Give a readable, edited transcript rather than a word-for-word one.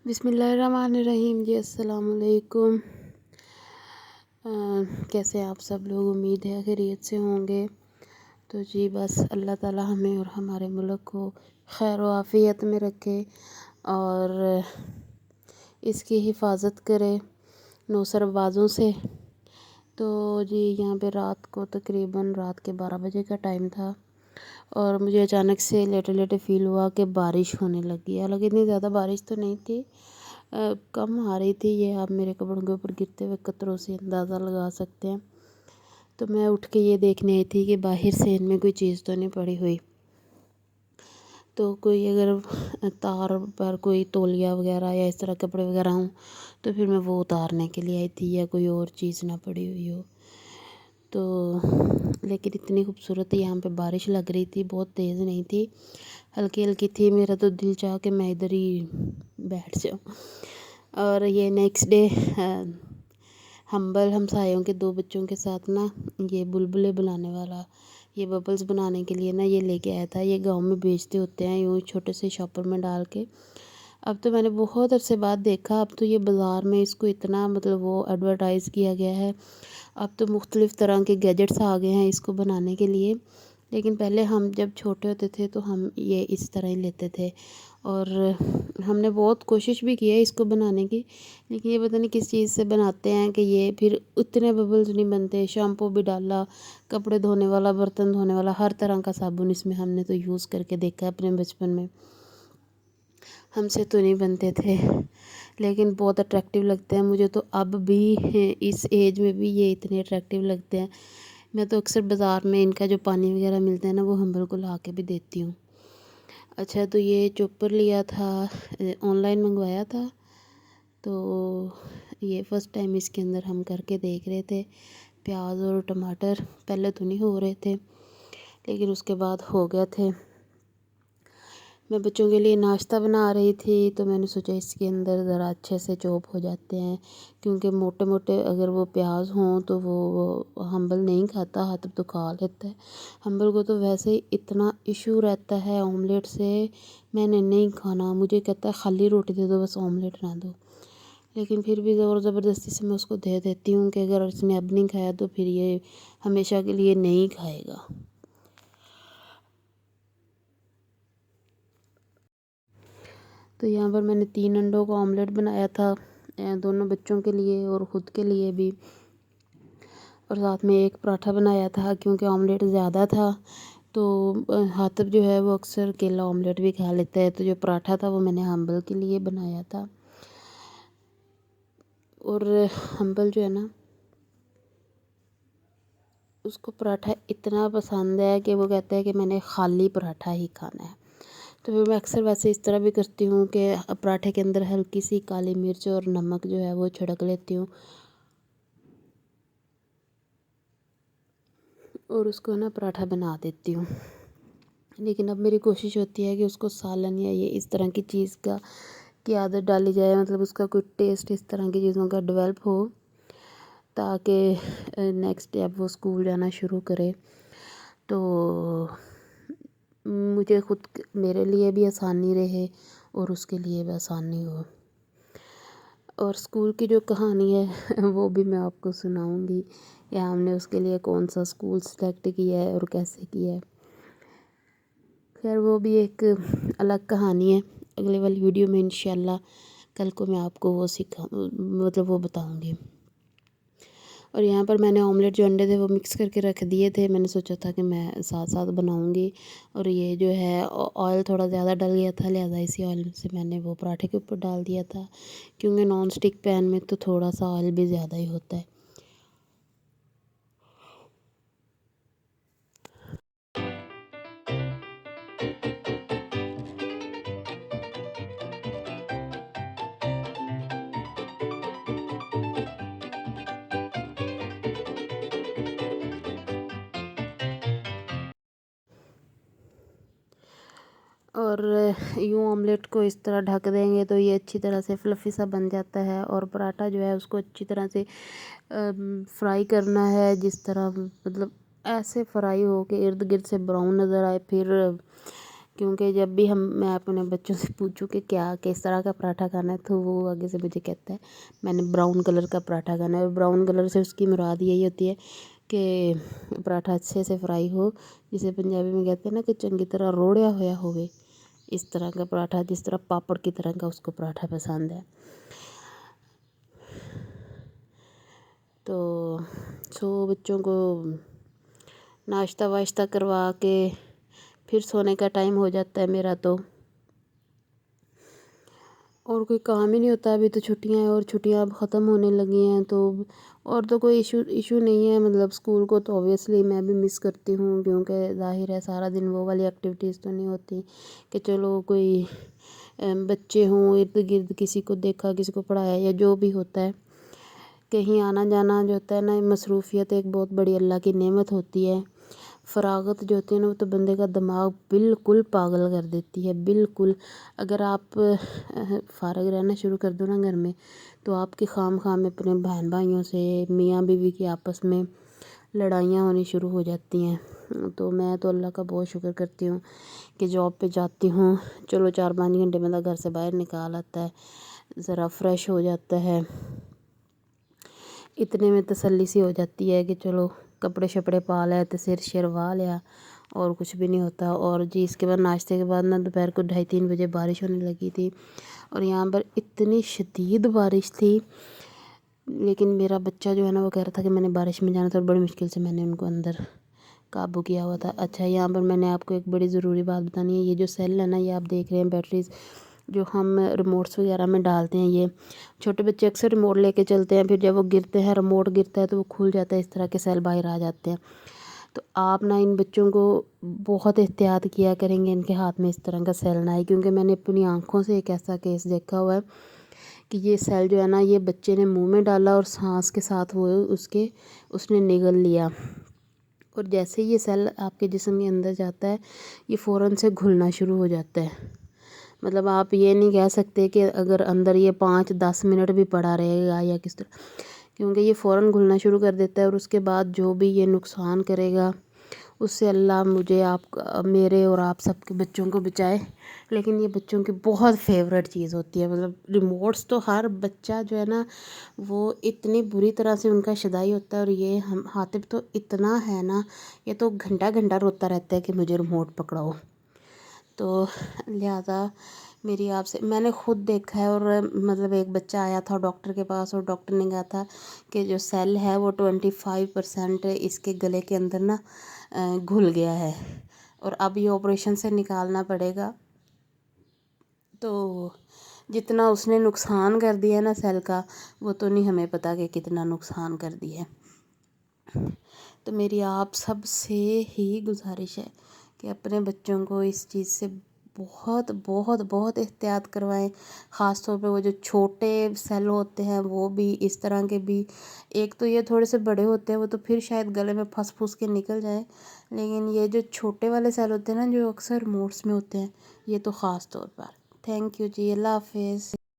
बिस्मिल्लाहिर्रहमानिर्रहीम जी। अस्सलाम वालेकुम। कैसे आप सब लोग? उम्मीद है खैरियत से होंगे। तो जी बस अल्लाह ताला हमें और हमारे मुल्क को खैर व आफ़ियत में रखे और इसकी हिफाजत करे नौसरबाज़ों से। तो जी यहाँ पे रात को तकरीबन रात के 12 बजे का टाइम था और मुझे अचानक से लेटे लेटे फ़ील हुआ कि बारिश होने लगी। हालांकि इतनी ज़्यादा बारिश तो नहीं थी, कम आ रही थी। ये आप मेरे कपड़ों के ऊपर गिरते हुए कतरों से अंदाज़ा लगा सकते हैं। तो मैं उठ के ये देखने आई थी कि बाहर से इनमें कोई चीज़ तो नहीं पड़ी हुई। तो कोई अगर तार पर कोई तौलिया वगैरह या इस तरह कपड़े वगैरह हों तो फिर मैं वो उतारने के लिए आई थी, या कोई और चीज़ ना पड़ी हुई हो तो। लेकिन इतनी खूबसूरत यहाँ पे बारिश लग रही थी, बहुत तेज़ नहीं थी, हल्की हल्की थी। मेरा तो दिल चाह के मैं इधर ही बैठ जाऊँ। और ये नेक्स्ट डे हम्बल हमसायों के 2 बच्चों के साथ ना ये बुलबुले बनाने वाला, ये बबल्स बनाने के लिए ना ये लेके आया था। ये गांव में बेचते होते हैं यूँ छोटे से शॉपर में डाल के। अब तो मैंने बहुत अरसे बाद देखा, अब तो ये बाज़ार में इसको इतना मतलब वो एडवर्टाइज़ किया गया है। अब तो मुख्तलिफ़ तरह के गैजेट्स आ गए हैं इसको बनाने के लिए। लेकिन पहले हम जब छोटे होते थे तो हम ये इस तरह ही लेते थे और हमने बहुत कोशिश भी की है इसको बनाने की। लेकिन ये पता नहीं किस चीज़ से बनाते हैं कि ये फिर उतने बबल्स नहीं बनते। शैम्पू भी डाला, कपड़े धोने वाला, बर्तन धोने वाला, हर तरह का साबुन इसमें हमने तो यूज़ करके देखा है अपने बचपन में। हमसे तो नहीं बनते थे, लेकिन बहुत अट्रैक्टिव लगते हैं मुझे तो अब भी। इस एज में भी ये इतने अट्रैक्टिव लगते हैं। मैं तो अक्सर बाज़ार में इनका जो पानी वगैरह मिलता है ना वो हम्बल को ला के भी देती हूँ। अच्छा, तो ये चॉपर लिया था, ऑनलाइन मंगवाया था। तो ये फ़र्स्ट टाइम इसके अंदर हम करके देख रहे थे। प्याज और टमाटर पहले तो नहीं हो रहे थे, लेकिन उसके बाद हो गए थे। मैं बच्चों के लिए नाश्ता बना रही थी तो मैंने सोचा इसके अंदर ज़रा अच्छे से चॉप हो जाते हैं, क्योंकि मोटे मोटे अगर वो प्याज हों तो वो हम्बल नहीं खाता, हाथ तो खा लेता है। हम्बल को तो वैसे ही इतना इशू रहता है ऑमलेट से, मैंने नहीं खाना, मुझे कहता है खाली रोटी दे दो, बस ऑमलेट ना दो। लेकिन फिर भी ज़ोर ज़बरदस्ती से मैं उसको दे देती हूँ कि अगर इसने अब नहीं खाया तो फिर ये हमेशा के लिए नहीं खाएगा। तो यहाँ पर मैंने 3 अंडों का ऑमलेट बनाया था, दोनों बच्चों के लिए और ख़ुद के लिए भी। और साथ में एक पराठा बनाया था, क्योंकि ऑमलेट ज़्यादा था तो हातिब जो है वो अक्सर केला ऑमलेट भी खा लेता है। तो जो पराठा था वो मैंने हम्बल के लिए बनाया था। और हम्बल जो है ना उसको पराठा इतना पसंद है कि वो कहता है कि मैंने खाली पराठा ही खाना है। तो फिर मैं अक्सर वैसे इस तरह भी करती हूँ कि पराठे के अंदर हल्की सी काली मिर्च और नमक जो है वो छिड़क लेती हूँ और उसको ना पराठा बना देती हूँ। लेकिन अब मेरी कोशिश होती है कि उसको सालन या ये इस तरह की चीज़ की आदत डाली जाए, मतलब उसका कोई टेस्ट इस तरह की चीज़ों का डेवलप हो, ताकि नेक्स्ट डे अब वो स्कूल जाना शुरू करे तो मुझे खुद मेरे लिए भी आसानी रहे और उसके लिए भी आसानी हो। और स्कूल की जो कहानी है वो भी मैं आपको सुनाऊंगी कि हमने उसके लिए कौन सा स्कूल सेलेक्ट किया है और कैसे किया है। खैर वो भी एक अलग कहानी है। अगले वाली वीडियो में इंशाल्लाह कल को मैं आपको वो मतलब वो बताऊंगी। और यहाँ पर मैंने ऑमलेट जो अंडे थे वो मिक्स करके रख दिए थे। मैंने सोचा था कि मैं साथ साथ बनाऊंगी। और ये जो है ऑयल थोड़ा ज़्यादा डल गया था, लिहाजा इसी ऑयल से मैंने वो पराठे के ऊपर डाल दिया था, क्योंकि नॉन स्टिक पैन में तो थोड़ा सा ऑयल भी ज़्यादा ही होता है। और यूँ ऑमलेट को इस तरह ढक देंगे तो ये अच्छी तरह से फ्लफ़ी सा बन जाता है। और पराठा जो है उसको अच्छी तरह से फ्राई करना है, जिस तरह मतलब ऐसे फ्राई हो के इर्द गिर्द से ब्राउन नज़र आए, फिर کیونکہ جب بھی میں اپنے بچوں سے پوچھوں کہ کیا کس طرح کا پراٹھا کھانا ہے تو وہ آگے سے مجھے کہتا ہے میں نے براؤن کلر کا پراٹھا کھانا ہے، اور براؤن کلر سے اس کی مراد یہی ہوتی ہے کہ پراٹھا اچھے سے فرائی ہو، جسے پنجابی میں کہتے ہیں نا کہ چنگی طرح روڑیا ہوا ہوئے، اس طرح کا پراٹھا، جس طرح پاپڑ کی طرح کا اس کو پراٹھا پسند ہے۔ تو بچوں کو ناشتہ واشتہ کروا کے پھر سونے کا ٹائم ہو جاتا ہے میرا، تو اور کوئی کام ہی نہیں ہوتا۔ ابھی تو چھٹیاں ہیں اور چھٹیاں اب ختم ہونے لگی ہیں، تو اور تو کوئی ایشو نہیں ہے، مطلب اسکول کو تو اوبویسلی میں بھی مس کرتی ہوں، کیونکہ ظاہر ہے سارا دن وہ والی ایکٹیویٹیز تو نہیں ہوتی کہ چلو کوئی بچے ہوں ارد گرد، کسی کو دیکھا، کسی کو پڑھایا، یا جو بھی ہوتا ہے، کہیں آنا جانا جو ہوتا ہے نا، مصروفیت ایک بہت بڑی اللہ کی نعمت ہوتی ہے۔ فراغت جو ہوتی ہے نا، وہ تو بندے کا دماغ بالکل پاگل کر دیتی ہے، بالکل۔ اگر آپ فارغ رہنا شروع کر دو نا گھر میں، تو آپ کی خام میں اپنے بہن بھائیوں سے، میاں بیوی کی آپس میں لڑائیاں ہونی شروع ہو جاتی ہیں۔ تو میں تو اللہ کا بہت شکر کرتی ہوں کہ جاب پہ جاتی ہوں، چلو 4-5 گھنٹے میں گھر سے باہر نکال آتا ہے، ذرا فریش ہو جاتا ہے، اتنے میں تسلی سی ہو جاتی ہے کہ چلو کپڑے شپڑے پا لے تو سر شروا لیا، اور کچھ بھی نہیں ہوتا۔ اور جی اس کے بعد ناشتے کے بعد نا دوپہر کو 2:30-3 بجے بارش ہونے لگی تھی، اور یہاں پر اتنی شدید بارش تھی، لیکن میرا بچہ جو ہے نا وہ کہہ رہا تھا کہ میں نے بارش میں جانا تھا، اور بڑی مشکل سے میں نے ان کو اندر قابو کیا ہوا تھا۔ اچھا، یہاں پر میں نے آپ کو ایک بڑی ضروری بات بتانی ہے، یہ جو سیل ہے نا، یہ آپ دیکھ رہے ہیں بیٹریز جو ہم ریموٹس وغیرہ میں ڈالتے ہیں، یہ چھوٹے بچے اکثر ریموٹ لے کے چلتے ہیں، پھر جب وہ گرتے ہیں، ریموٹ گرتا ہے تو وہ کھل جاتا ہے، اس طرح کے سیل باہر آ جاتے ہیں۔ تو آپ نا ان بچوں کو بہت احتیاط کیا کریں گے، ان کے ہاتھ میں اس طرح کا سیل نہ آئے، کیونکہ میں نے اپنی آنکھوں سے ایک ایسا کیس دیکھا ہوا ہے کہ یہ سیل جو ہے نا، یہ بچے نے منہ میں ڈالا اور سانس کے ساتھ وہ اس نے نگل لیا، اور جیسے یہ سیل آپ کے جسم کے اندر جاتا ہے، یہ فوراً سے گھلنا شروع ہو جاتا ہے۔ مطلب آپ یہ نہیں کہہ سکتے کہ اگر اندر یہ 5-10 منٹ بھی پڑا رہے گا یا کس طرح، کیونکہ یہ فوراً گھلنا شروع کر دیتا ہے، اور اس کے بعد جو بھی یہ نقصان کرے گا اس سے اللہ مجھے، میرے اور آپ سب کے بچوں کو بچائے۔ لیکن یہ بچوں کی بہت فیوریٹ چیز ہوتی ہے، مطلب ریموٹس تو ہر بچہ جو ہے نا وہ اتنی بری طرح سے ان کا شدائی ہوتا ہے، اور یہ حاطب تو اتنا ہے نا، یہ تو گھنٹہ گھنٹہ روتا رہتا ہے کہ مجھے ریموٹ پکڑاؤ۔ تو لہٰذا میری آپ سے، میں نے خود دیکھا ہے، اور مطلب ایک بچہ آیا تھا ڈاکٹر کے پاس، اور ڈاکٹر نے کہا تھا کہ جو سیل ہے وہ 25% اس کے گلے کے اندر نا گھل گیا ہے، اور اب یہ آپریشن سے نکالنا پڑے گا۔ تو جتنا اس نے نقصان کر دیا نا سیل کا، وہ تو نہیں ہمیں پتہ کہ کتنا نقصان کر دیا ہے۔ تو میری آپ سب سے ہی گزارش ہے کہ اپنے بچوں کو اس چیز سے بہت بہت بہت احتیاط کروائیں، خاص طور پہ وہ جو چھوٹے سیل ہوتے ہیں وہ بھی، اس طرح کے بھی۔ ایک تو یہ تھوڑے سے بڑے ہوتے ہیں، وہ تو پھر شاید گلے میں پھنس کے نکل جائیں، لیکن یہ جو چھوٹے والے سیل ہوتے ہیں نا، جو اکثر موٹس میں ہوتے ہیں، یہ تو خاص طور پر۔ تھینک یو جی، اللہ حافظ۔